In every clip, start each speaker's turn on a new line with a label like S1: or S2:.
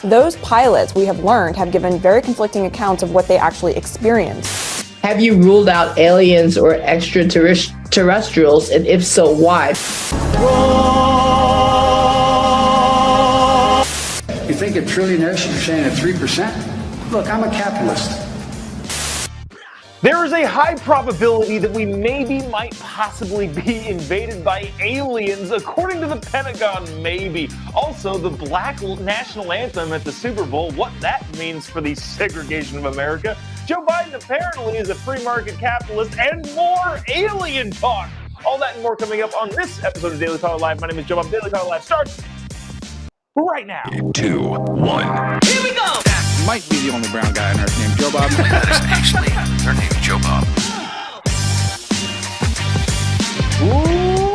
S1: Those pilots, we have learned, have given very conflicting accounts of what they actually experienced.
S2: Have you ruled out aliens or extraterrestrials, and if so, why?
S3: You think a trillionaire should be saying at 3%? Look, I'm a capitalist.
S4: There is a high probability that we might possibly be invaded by aliens, according to the Pentagon, maybe. Also, the Black national anthem at the Super Bowl, what that means for the segregation of America. Joe Biden apparently is a free market capitalist, and more alien talk. All that and more coming up on this episode of Daily Caller Live. My name is Jobob. Daily Caller Live starts right now.
S5: 2, 1.
S4: Here we go!
S3: Might be the only brown guy on earth named Jobob.
S5: That is actually her name, Jobob.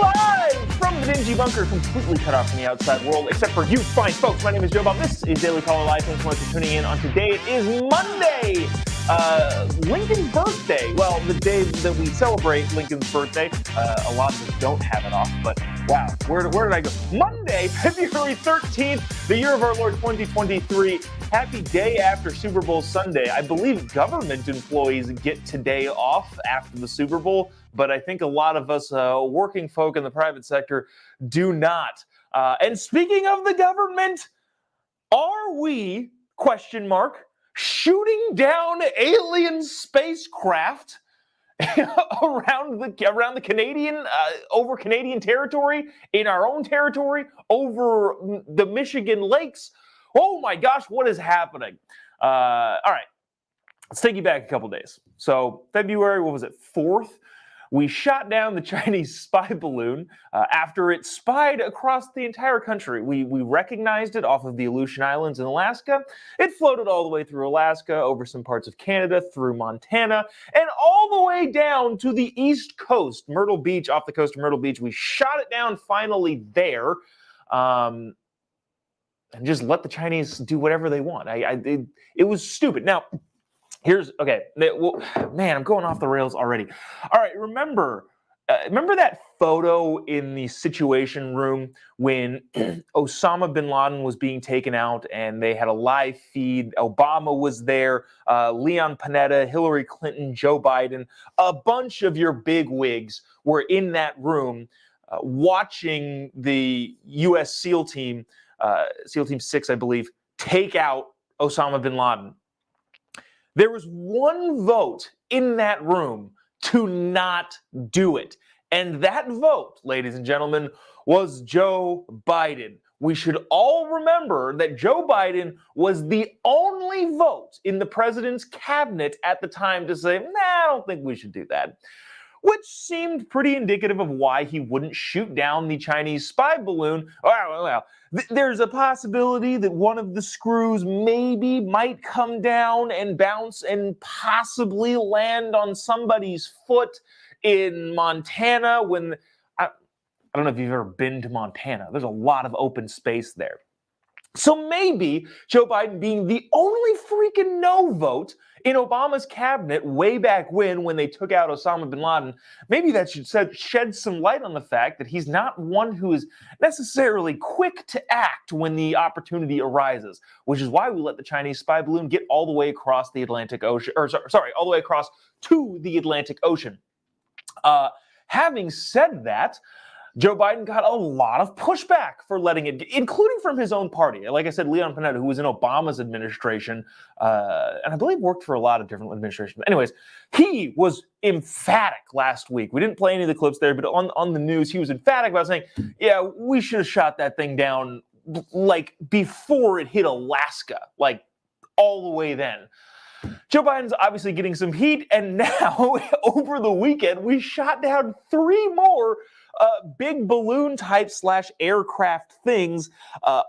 S4: Live from the dingy bunker, completely cut off from the outside world, except for you fine folks. My name is Jobob. This is Daily Caller Live. Thanks so much for tuning in on today. It is Monday, Lincoln's birthday. Well, the day that we celebrate Lincoln's birthday. A lot of us don't have it off, but wow, where did I go? Monday, February 13th, the year of our Lord 2023. Happy day after Super Bowl Sunday. I believe government employees get today off after the Super Bowl, but I think a lot of us working folk in the private sector do not. And speaking of the government, are we, question mark, shooting down alien spacecraft around the Canadian, over Canadian territory, in our own territory, over the Michigan lakes? Oh my gosh, what is happening? All right, let's take you back a couple days. So February, 4th? We shot down the Chinese spy balloon after it spied across the entire country. We recognized it off of the Aleutian Islands in Alaska. It floated all the way through Alaska, over some parts of Canada, through Montana, and all the way down to the East Coast, Myrtle Beach, off the coast of Myrtle Beach. We shot it down finally there. And just let the Chinese do whatever they want. It was stupid. Now, man, I'm going off the rails already. All right, remember that photo in the Situation Room when Osama bin Laden was being taken out and they had a live feed? Obama was there, Leon Panetta, Hillary Clinton, Joe Biden, a bunch of your big wigs were in that room watching the U.S. SEAL Team, SEAL Team 6, I believe, take out Osama bin Laden. There was one vote in that room to not do it. And that vote, ladies and gentlemen, was Joe Biden. We should all remember that Joe Biden was the only vote in the president's cabinet at the time to say, I don't think we should do that. Which seemed pretty indicative of why he wouldn't shoot down the Chinese spy balloon. Well, there's a possibility that one of the screws might come down and bounce and possibly land on somebody's foot in Montana when... I don't know if you've ever been to Montana. There's a lot of open space there. So maybe Joe Biden being the only freaking no vote in Obama's cabinet way back when they took out Osama bin Laden, maybe that should shed some light on the fact that he's not one who is necessarily quick to act when the opportunity arises, which is why we let the Chinese spy balloon get all the way across the Atlantic Ocean, all the way across to the Atlantic Ocean. Having said that, Joe Biden got a lot of pushback for letting it, including from his own party. Like I said, Leon Panetta, who was in Obama's administration, and I believe worked for a lot of different administrations. But anyways, he was emphatic last week. We didn't play any of the clips there, but on the news, he was emphatic about saying, yeah, we should have shot that thing down like before it hit Alaska, like all the way then. Joe Biden's obviously getting some heat, and now over the weekend, we shot down 3 more big balloon type / aircraft things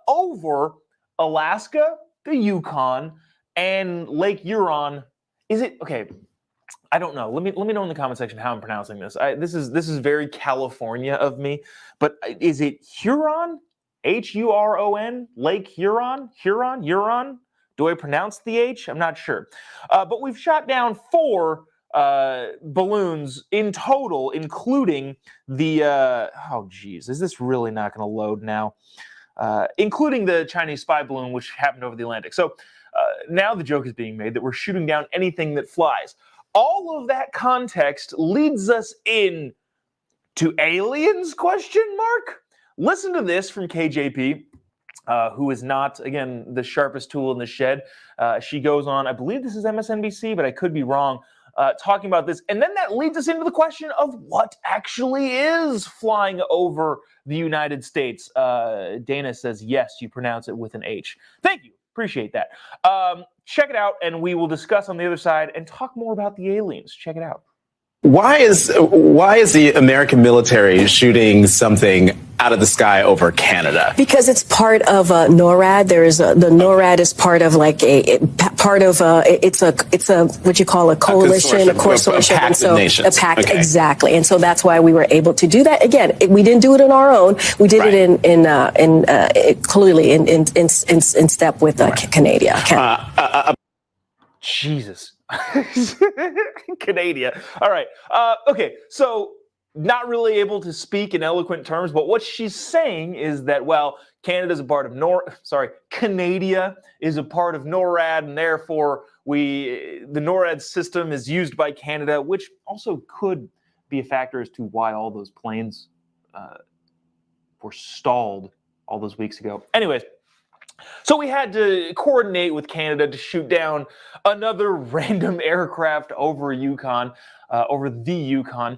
S4: over Alaska, the Yukon, and Lake Huron. Is it okay? I don't know. Let me know in the comment section how I'm pronouncing this. This is very California of me, but is it Huron? Huron? Lake Huron? Huron? Do I pronounce the H? I'm not sure. But we've shot down 4 balloons in total, including the, is this really not going to load now? including the Chinese spy balloon, which happened over the Atlantic. So now the joke is being made that we're shooting down anything that flies. All of that context leads us in to aliens, question mark? Listen to this from KJP, who is not, again, the sharpest tool in the shed. She goes on, I believe this is MSNBC, but I could be wrong, talking about this. And then that leads us into the question of what actually is flying over the United States. Dana says, yes, you pronounce it with an H. Thank you. Appreciate that. Check it out, and we will discuss on the other side and talk more about the aliens. Check it out.
S6: Why is the American military shooting something out of the sky over Canada?
S7: Because it's part of NORAD. There is the NORAD is part of like it's a what you call a coalition, a consortium,
S6: a pact of nations.
S7: A pact,
S6: okay.
S7: Exactly. And so that's why we were able to do that. Again, we didn't do it on our own. We did it clearly in step with Canada.
S4: Jesus. Canada. All right. Okay. So not really able to speak in eloquent terms, but what she's saying is that, well, Canada's a part of Canada is a part of NORAD, and therefore the NORAD system is used by Canada, which also could be a factor as to why all those planes were stalled all those weeks ago. Anyways, so we had to coordinate with Canada to shoot down another random aircraft over Yukon, over the Yukon.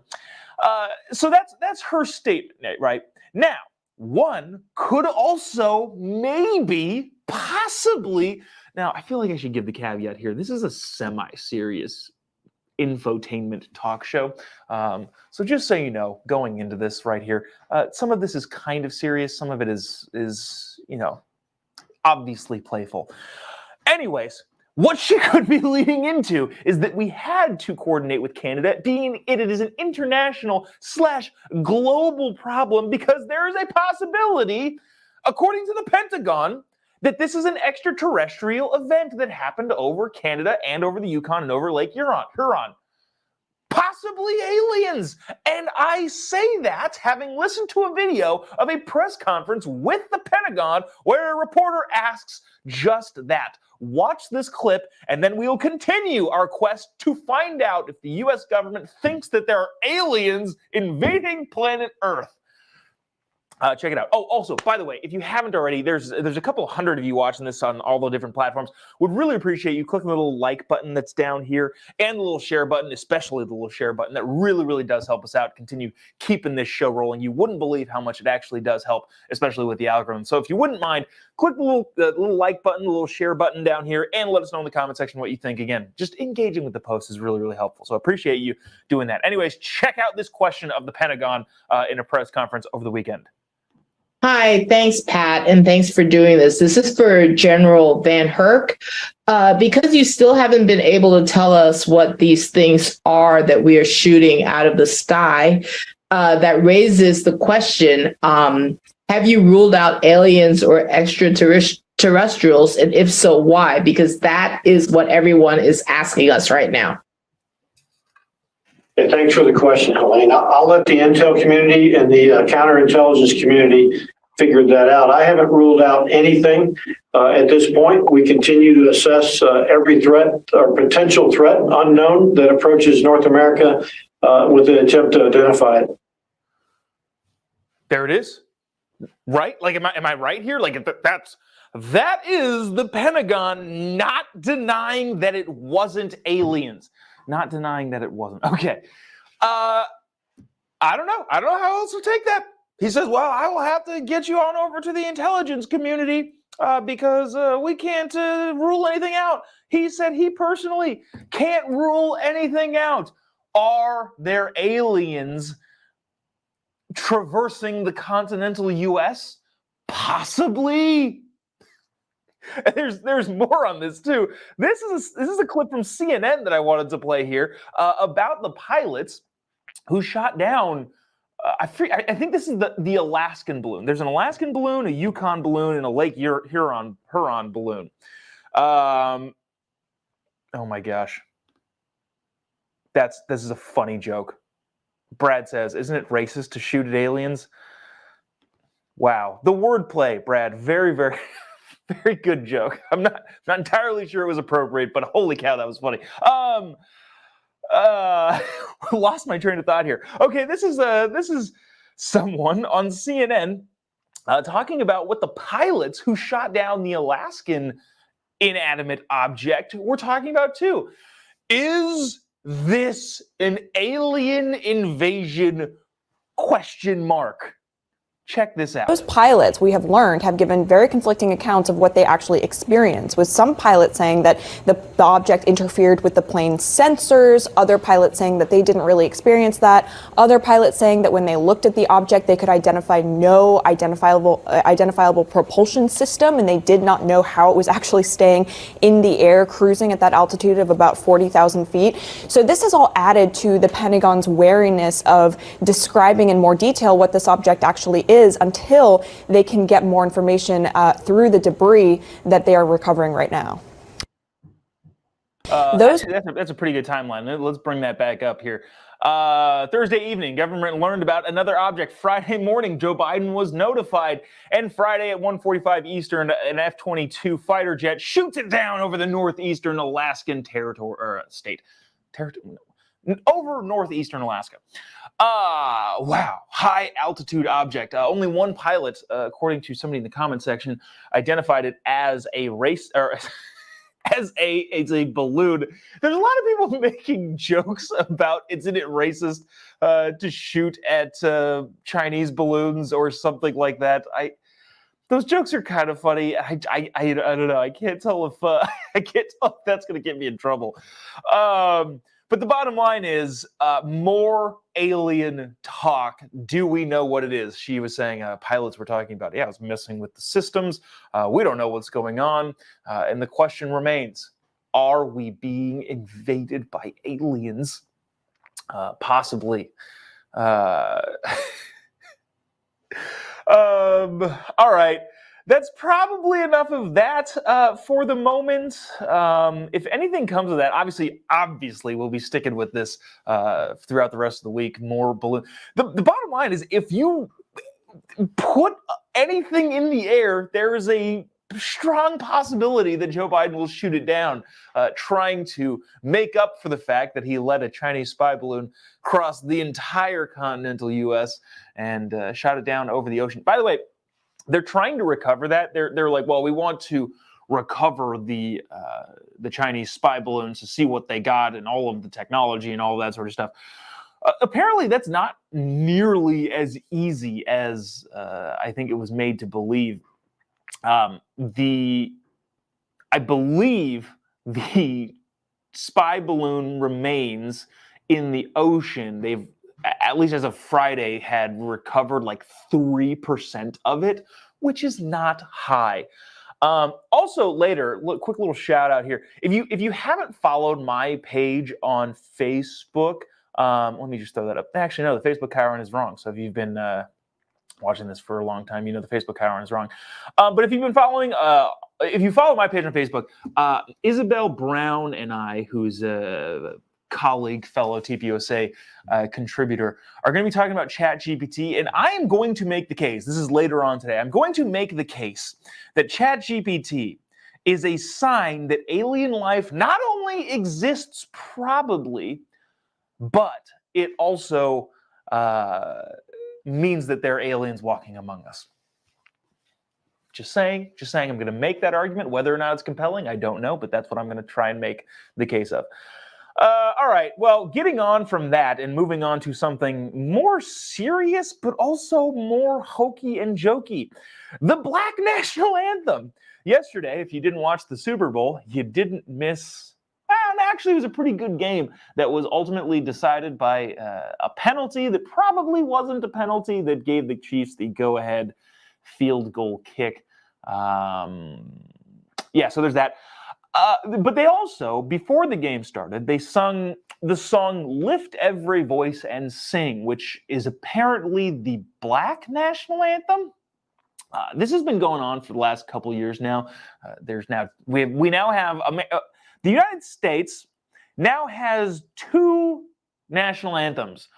S4: So that's her statement, right? Now, one could also maybe, possibly, now I feel like I should give the caveat here. This is a semi-serious infotainment talk show. So just so you know, going into this right here, some of this is kind of serious. Some of it is obviously playful. Anyways, what she could be leading into is that we had to coordinate with Canada, being it is an international / global problem, because there is a possibility, according to the Pentagon, that this is an extraterrestrial event that happened over Canada and over the Yukon and over Lake Huron. Possibly aliens. And I say that having listened to a video of a press conference with the Pentagon where a reporter asks just that. Watch this clip, and then we'll continue our quest to find out if the U.S. government thinks that there are aliens invading planet Earth. Check it out. Oh, also, by the way, if you haven't already, there's a couple hundred of you watching this on all the different platforms. Would really appreciate you clicking the little like button that's down here and the little share button, especially the little share button. That really, really does help us out, continue keeping this show rolling. You wouldn't believe how much it actually does help, especially with the algorithm. So if you wouldn't mind, click the little like button, the little share button down here, and let us know in the comment section what you think. Again, just engaging with the post is really, really helpful. So I appreciate you doing that. Anyways, check out this question of the Pentagon in a press conference over the weekend.
S2: Hi, thanks, Pat, and thanks for doing this. This is for General Van Herk. Because you still haven't been able to tell us what these things are that we are shooting out of the sky, that raises the question, have you ruled out aliens or extraterrestrials, and if so, why? Because that is what everyone is asking us right now.
S8: Hey, thanks for the question, Helene. I'll let the intel community and the counterintelligence community figure that out. I haven't ruled out anything at this point. We continue to assess every threat or potential threat unknown that approaches North America with an attempt to identify it.
S4: There it is. Right? Like, am I right here? Like, that is the Pentagon not denying that it wasn't aliens. Not denying that it wasn't. Okay. I don't know. I don't know how else to take that. He says, well, I will have to get you on over to the intelligence community because we can't rule anything out. He said he personally can't rule anything out. Are there aliens traversing the continental U.S.? Possibly. There's more on this too. This is a clip from CNN that I wanted to play here about the pilots who shot down. I think this is the Alaskan balloon. There's an Alaskan balloon, a Yukon balloon, and a Lake Huron balloon. Oh my gosh, this is a funny joke. Brad says, "Isn't it racist to shoot at aliens?" Wow. The wordplay, Brad. Very, very, very good joke. I'm not entirely sure it was appropriate, but holy cow, that was funny. Lost my train of thought here. Okay, this is someone on CNN talking about what the pilots who shot down the Alaskan inanimate object were talking about too. Is this an alien invasion? Question mark. Check this out.
S1: Those pilots, we have learned, have given very conflicting accounts of what they actually experienced, with some pilots saying that the object interfered with the plane's sensors, other pilots saying that they didn't really experience that, other pilots saying that when they looked at the object, they could identify no identifiable propulsion system, and they did not know how it was actually staying in the air, cruising at that altitude of about 40,000 feet. So this has all added to the Pentagon's wariness of describing in more detail what this object actually is, until they can get more information through the debris that they are recovering right now.
S4: That's a pretty good timeline. Let's bring that back up here. Thursday evening, government learned about another object. Friday morning, Joe Biden was notified. And Friday at 1:45 Eastern, an F-22 fighter jet shoots it down over the northeastern Alaskan state. Over northeastern Alaska. Wow. High altitude object. Only one pilot, according to somebody in the comment section, identified it as a race or as a balloon. There's a lot of people making jokes about isn't it racist to shoot at Chinese balloons or something like that. Those jokes are kind of funny. I don't know. I can't tell if that's going to get me in trouble. But the bottom line is more alien talk. Do we know what it is? She was saying pilots were talking about, yeah, it's messing with the systems. We don't know what's going on. And the question remains, are we being invaded by aliens? Possibly. All right. That's probably enough of that for the moment. If anything comes of that, obviously, we'll be sticking with this throughout the rest of the week. More balloon. The bottom line is, if you put anything in the air, there is a strong possibility that Joe Biden will shoot it down, trying to make up for the fact that he let a Chinese spy balloon cross the entire continental U.S. and shot it down over the ocean. By the way, they're trying to recover that. They're like, well, we want to recover the Chinese spy balloons to see what they got and all of the technology and all that sort of stuff. Apparently, that's not nearly as easy as I think it was made to believe. I believe the spy balloon remains in the ocean. They've, at least as of Friday, had recovered like 3% of it, which is not high. Also later, quick little shout out here. If you haven't followed my page on Facebook, let me just throw that up. Actually, no, the Facebook Chiron is wrong. So if you've been watching this for a long time, you know the Facebook Chiron is wrong. But if you've been following, if you follow my page on Facebook, Isabel Brown and I, who's a colleague, fellow TPUSA contributor, are going to be talking about ChatGPT, and I am going to make the case, this is later on today, I'm going to make the case that ChatGPT is a sign that alien life not only exists probably, but it also means that there are aliens walking among us. Just saying, I'm going to make that argument. Whether or not it's compelling, I don't know, but that's what I'm going to try and make the case of. All right, well, getting on from that and moving on to something more serious, but also more hokey and jokey. The Black National Anthem. Yesterday, if you didn't watch the Super Bowl, you didn't miss... And actually, it was a pretty good game that was ultimately decided by a penalty that probably wasn't a penalty that gave the Chiefs the go-ahead field goal kick. So there's that. But they also, before the game started, they sung the song Lift Every Voice and Sing, which is apparently the Black National Anthem. This has been going on for the last couple of years now. We now have the United States now has two national anthems.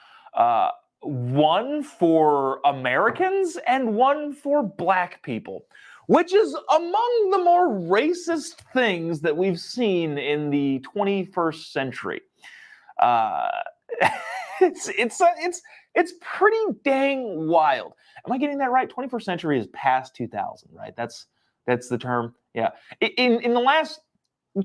S4: one for Americans and one for black people, which is among the more racist things that we've seen in the 21st century. It's pretty dang wild. Am I getting that right? 21st century is past 2000, right? That's the term. Yeah. In the last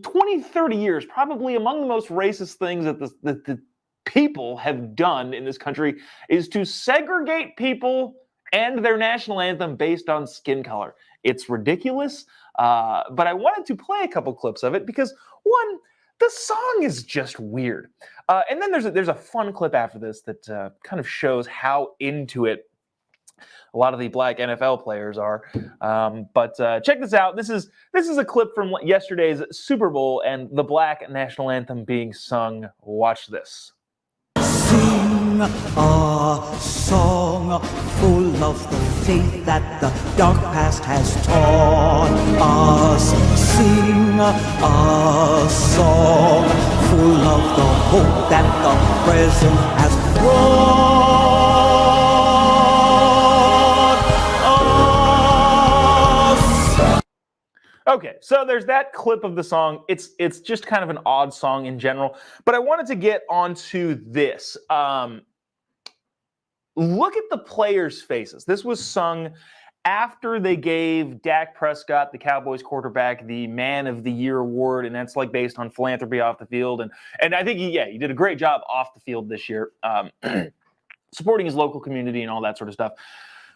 S4: 20, 30 years, probably among the most racist things that the people have done in this country is to segregate people and their national anthem based on skin color. It's ridiculous, but I wanted to play a couple clips of it because, one, the song is just weird. And then there's a fun clip after this that kind of shows how into it a lot of the black NFL players are. But check this out. This is a clip from yesterday's Super Bowl and the black national anthem being sung. Watch this.
S9: Sing a song full of the faith that the dark past has taught us. Sing a song full of the hope that the present has brought us.
S4: Okay, so there's that clip of the song. It's just kind of an odd song in general, but I wanted to get onto this. Look at the players' faces. This was sung after they gave Dak Prescott, the Cowboys quarterback, the Man of the Year award, and that's like based on philanthropy off the field. And I think he did a great job off the field this year, supporting his local community and all that sort of stuff.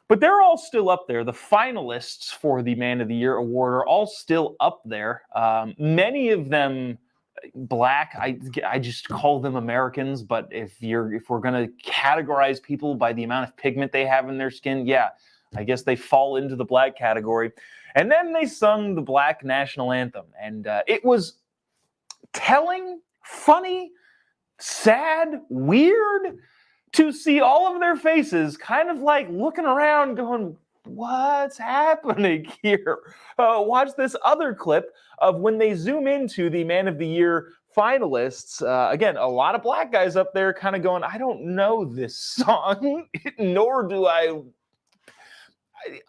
S4: But they're all still up there. The finalists for the Man of the Year award are all still up there. Many of them black. I just call them Americans. But if we're gonna categorize people by the amount of pigment they have in their skin, yeah, I guess they fall into the black category. And then they sung the black national anthem, and it was telling, funny, sad, weird to see all of their faces kind of like looking around going, what's happening here? Watch this other clip of when they zoom into the Man of the Year finalists. Again, a lot of black guys up there kind of going, I don't know this song, nor do I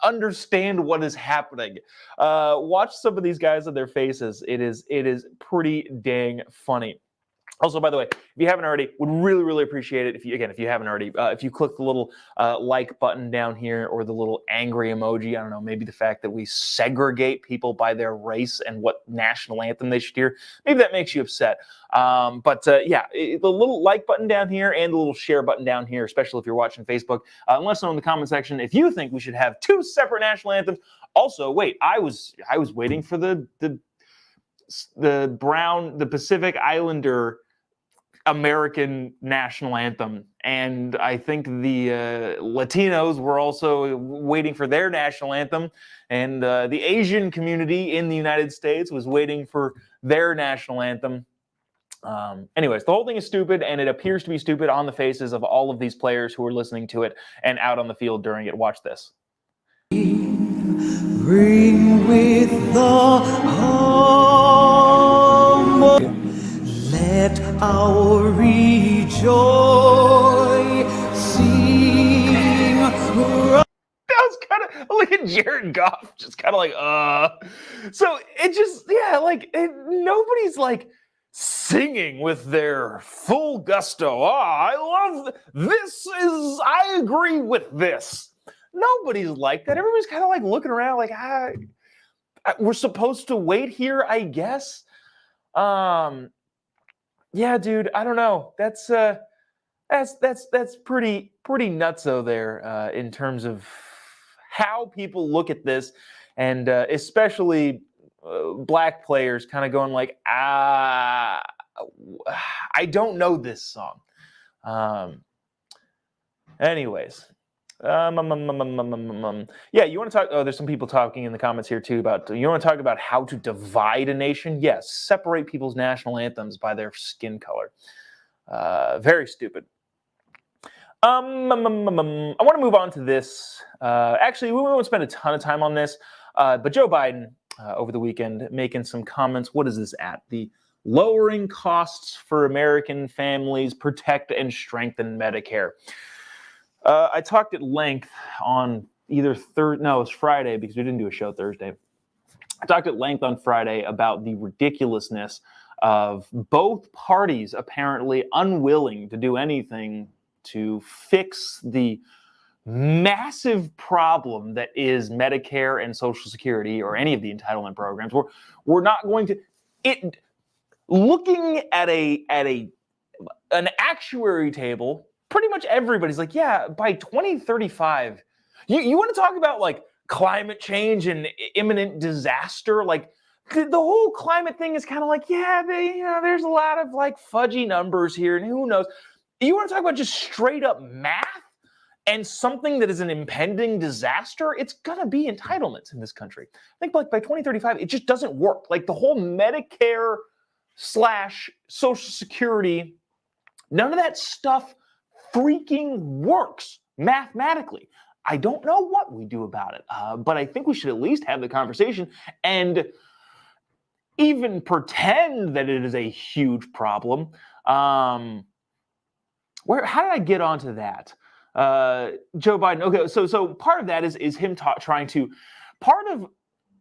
S4: understand what is happening. Watch some of these guys and their faces. It is pretty dang funny. Also, by the way, if you haven't already, would really, really appreciate it if you haven't already, if you click the little like button down here or the little angry emoji. I don't know, maybe the fact that we segregate people by their race and what national anthem they should hear, maybe that makes you upset. The little like button down here and the little share button down here, especially if you're watching Facebook. Let us know in the comment section if you think we should have two separate national anthems. Also, wait, I was waiting for the Pacific Islander American national anthem, and I think the Latinos were also waiting for their national anthem, and the Asian community in the United States was waiting for their national anthem. Anyways, the whole thing is stupid, and it appears to be stupid on the faces of all of these players who are listening to it and out on the field during it. Watch this.
S9: Ring with the hum. Let our rejoice sing.
S4: That was kind of, look at Jared Goff, just kind of like, So it just, nobody's like singing with their full gusto. I love this. I agree with this. Nobody's like that. Everybody's kind of like looking around like, we're supposed to wait here, I guess. Yeah, dude, I don't know. That's pretty nutso there in terms of how people look at this, and especially black players kind of going like, I don't know this song. Anyways. Yeah, you want to talk? Oh, there's some people talking in the comments here too about. You want to talk about how to divide a nation? Yes, separate people's national anthems by their skin color. Very stupid. I want to move on to this. Actually, we won't spend a ton of time on this. But Joe Biden over the weekend making some comments. What is this at? The lowering costs for American families, protect and strengthen Medicare. I talked at length on either Thursday. No, it was Friday because we didn't do a show Thursday. I talked at length on Friday about the ridiculousness of both parties apparently unwilling to do anything to fix the massive problem that is Medicare and Social Security or any of the entitlement programs. We're not going to it. Looking at an actuary table, pretty much everybody's like, yeah, by 2035, you want to talk about like climate change and imminent disaster, like the whole climate thing is kind of like, yeah, there's a lot of like fudgy numbers here, and who knows. You want to talk about just straight up math and something that is an impending disaster? It's gonna be entitlements in this country. I think like by 2035, it just doesn't work. Like the whole Medicare / Social Security, none of that stuff freaking works mathematically. I don't know what we do about it, but I think we should at least have the conversation and even pretend that it is a huge problem. How did I get onto that? Joe Biden. Okay, so part of that is him trying to, part of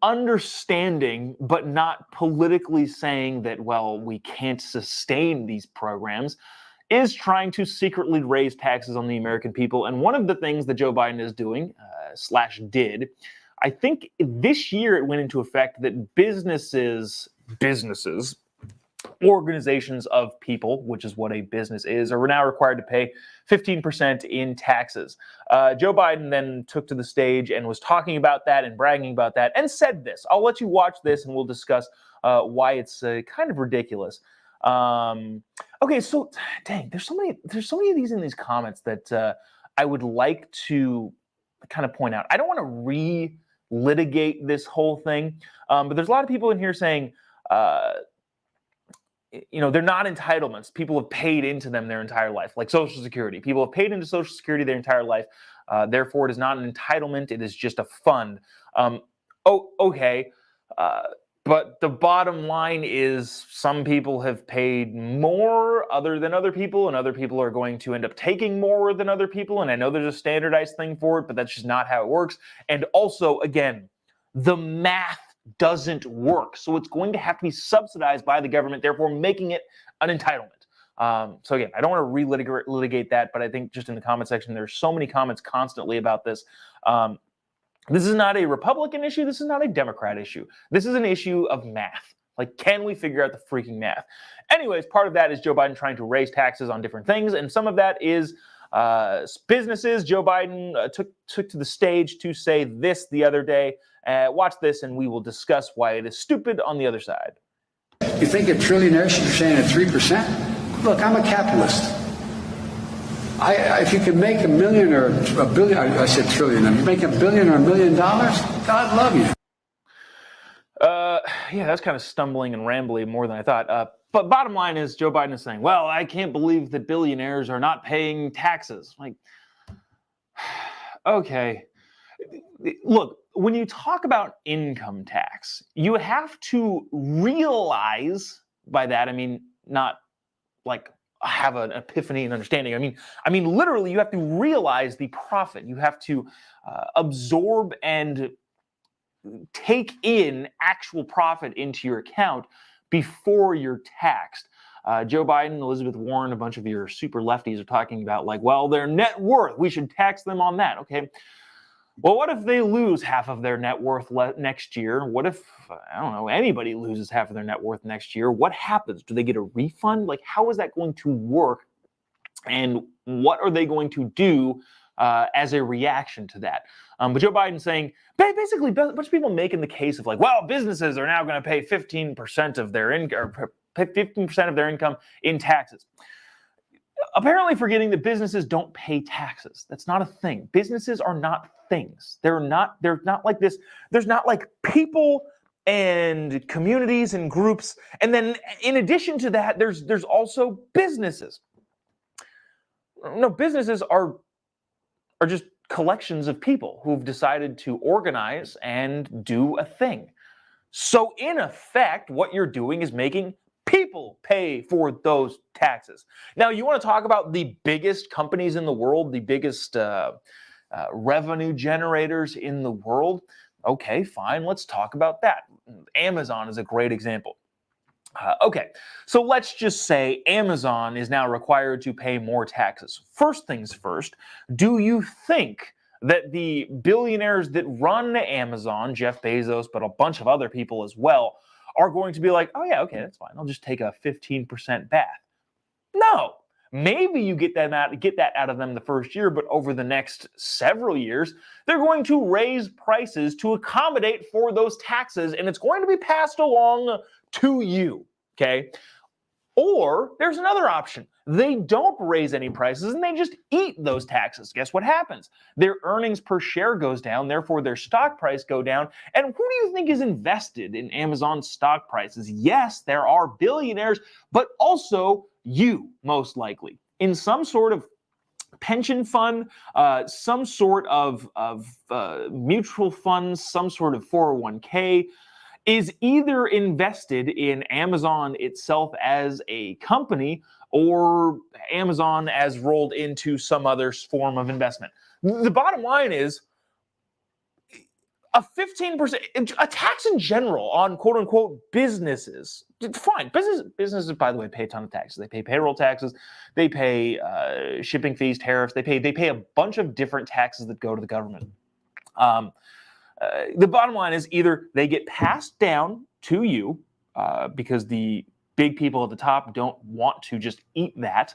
S4: understanding but not politically saying that, well, we can't sustain these programs, is trying to secretly raise taxes on the American people. And one of the things that Joe Biden is doing, / did, I think this year it went into effect that businesses, organizations of people, which is what a business is, are now required to pay 15% in taxes. Joe Biden then took to the stage and was talking about that and bragging about that and said this. I'll let you watch this and we'll discuss why it's kind of ridiculous. Okay, so dang, there's so many of these in these comments that I would like to kind of point out. I don't want to re-litigate this whole thing, but there's a lot of people in here saying, they're not entitlements. People have paid into them their entire life, like Social Security. People have paid into Social Security their entire life. Therefore, it is not an entitlement. It is just a fund. Okay. But the bottom line is some people have paid more other than other people, and other people are going to end up taking more than other people. And I know there's a standardized thing for it, but that's just not how it works. And also, again, the math doesn't work. So it's going to have to be subsidized by the government, therefore making it an entitlement. So again, I don't want to relitigate that, but I think just in the comment section, there's so many comments constantly about this. This is not a Republican issue. This is not a Democrat issue. This is an issue of math. Like, can we figure out the freaking math? Anyways, part of that is Joe Biden trying to raise taxes on different things, and some of that is businesses. Joe Biden took to the stage to say this the other day. Watch this, and we will discuss why it is stupid on the other side.
S3: You think a trillionaire should be saying at 3%? Look, I'm a capitalist. If you can make $1 million or $1 billion, I said trillion. If you make $1 billion or $1 million, God love you.
S4: Yeah, that's kind of stumbling and rambly more than I thought. But bottom line is Joe Biden is saying, well, I can't believe that billionaires are not paying taxes. Like, okay. Look, when you talk about income tax, you have to realize by that, I mean, not like have an epiphany and understanding. I mean, literally, you have to realize the profit. You have to absorb and take in actual profit into your account before you're taxed. Joe Biden, Elizabeth Warren, a bunch of your super lefties are talking about like, well, their net worth, we should tax them on that. Okay. Well, what if they lose half of their net worth next year? What if, I don't know, anybody loses half of their net worth next year? What happens? Do they get a refund? Like, how is that going to work? And what are they going to do as a reaction to that? But Joe Biden saying, basically, a bunch of people making the case of like, well, businesses are now going to pay 15% of their income, or 15% of their income in taxes. Apparently forgetting that businesses don't pay taxes. That's not a thing. Businesses are not things. They're not like this. There's not like people and communities and groups. And then in addition to that, there's also businesses. No, businesses are just collections of people who've decided to organize and do a thing. So in effect, what you're doing is making people people pay for those taxes. Now, you want to talk about the biggest companies in the world, the biggest revenue generators in the world? Okay, fine, let's talk about that. Amazon is a great example. Okay, so let's just say Amazon is now required to pay more taxes. First things first, do you think that the billionaires that run Amazon, Jeff Bezos, but a bunch of other people as well, are going to be like, oh yeah, okay, that's fine, I'll just take a 15% bath? No. Maybe you get that out of them the first year, but over the next several years, they're going to raise prices to accommodate for those taxes, and it's going to be passed along to you, okay? Or there's another option. They don't raise any prices and they just eat those taxes. Guess what happens? Their earnings per share goes down, therefore their stock price go down. And who do you think is invested in Amazon stock prices? Yes, there are billionaires, but also you, most likely, in some sort of pension fund, some sort of mutual funds, some sort of 401k, is either invested in Amazon itself as a company or Amazon as rolled into some other form of investment. The bottom line is a 15%, a tax in general on quote unquote businesses. Fine, businesses, by the way, pay a ton of taxes. They pay payroll taxes, they pay shipping fees, tariffs, they pay a bunch of different taxes that go to the government. The bottom line is either they get passed down to you because the big people at the top don't want to just eat that,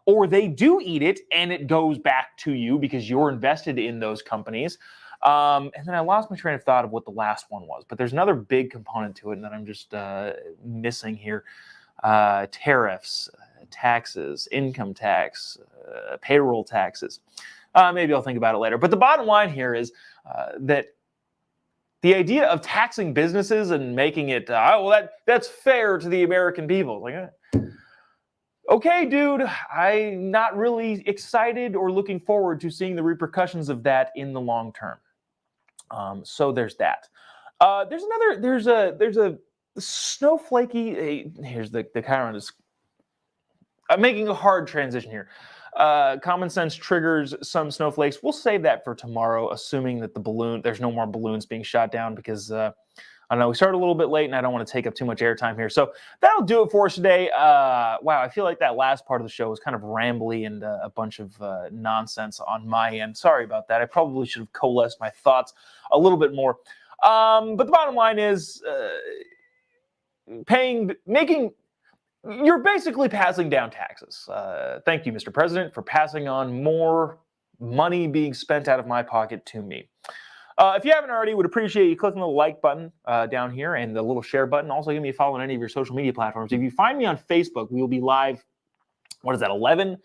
S4: or they do eat it and it goes back to you because you're invested in those companies. And then I lost my train of thought of what the last one was, but there's another big component to it that I'm just missing here. Tariffs, taxes, income tax, payroll taxes. Maybe I'll think about it later. But the bottom line here is that the idea of taxing businesses and making it, that's fair to the American people. Like, okay, dude, I'm not really excited or looking forward to seeing the repercussions of that in the long term. So there's that. There's a snowflakey. Here's the kind of. I'm making a hard transition here. Common sense triggers some snowflakes. We'll save that for tomorrow, assuming that there's no more balloons being shot down because I don't know, we started a little bit late and I don't want to take up too much airtime here. So that'll do it for us today. Wow, I feel like that last part of the show was kind of rambly and a bunch of nonsense on my end. Sorry about that. I probably should have coalesced my thoughts a little bit more. But the bottom line is you're basically passing down taxes. Thank you, Mr. President, for passing on more money being spent out of my pocket to me. If you haven't already, would appreciate you clicking the like button down here and the little share button. Also, give me a follow on any of your social media platforms. If you find me on Facebook, we will be live, 11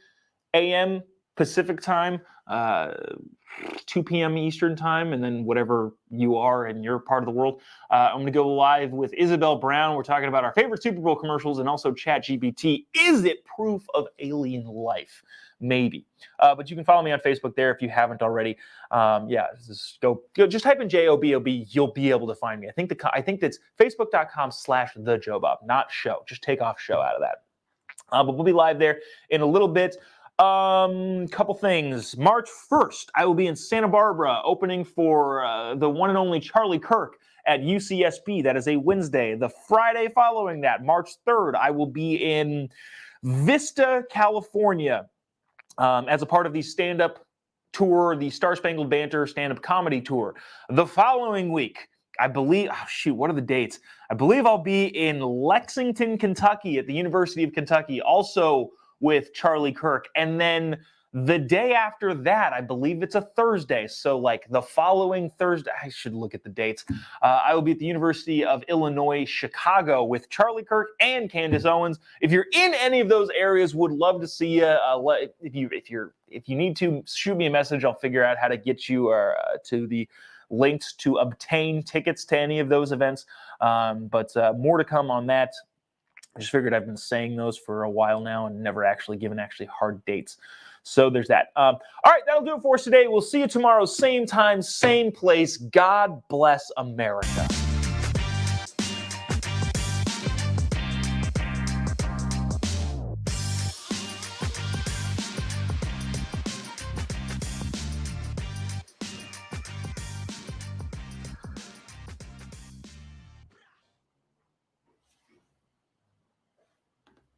S4: a.m. Pacific time, 2 p.m. Eastern time, and then whatever you are in your part of the world. I'm going to go live with Isabel Brown. We're talking about our favorite Super Bowl commercials and also ChatGPT. Is it proof of alien life? Maybe. But you can follow me on Facebook there if you haven't already. Just go just type in Jobob. You'll be able to find me. I think that's facebook.com/the Jobob, not show. Just take off show out of that. But we'll be live there in a little bit. Couple things. March 1st, I will be in Santa Barbara opening for the one and only Charlie Kirk at UCSB. That is a Wednesday. The Friday following that, March 3rd, I will be in Vista, California as a part of the stand-up tour, the Star Spangled Banter stand-up comedy tour. The following week, I believe, what are the dates? I believe I'll be in Lexington, Kentucky at the University of Kentucky, also with Charlie Kirk. And then the day after that, I believe it's a Thursday. So like the following Thursday, I should look at the dates. I will be at the University of Illinois, Chicago with Charlie Kirk and Candace Owens. If you're in any of those areas, would love to see you. If you need to, shoot me a message. I'll figure out how to get you to the links to obtain tickets to any of those events. But more to come on that. I just figured I've been saying those for a while now and never actually given hard dates. So there's that. All right, that'll do it for us today. We'll see you tomorrow, same time, same place. God bless America.